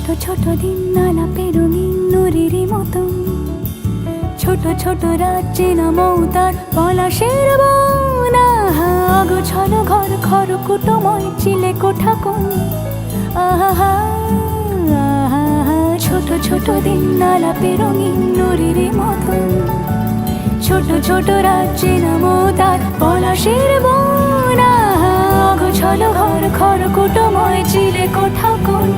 ছোট ছোট দিন আলাপে রঙিন নুরির মতন, ছোট ছোট রাজ্যে নামও তার পলাশের বন। অগোছল ঘর খড়কুটোময় চিলে কোঠা কোন, আহা আহা। ছোট ছোট দিন আলাপে রঙিন নুরির মতন, ছোট ছোট রাজ্যে নামও তার পলাশের বন। অগোছল ঘর খড়কুটোময় চিলে কোঠা কোন।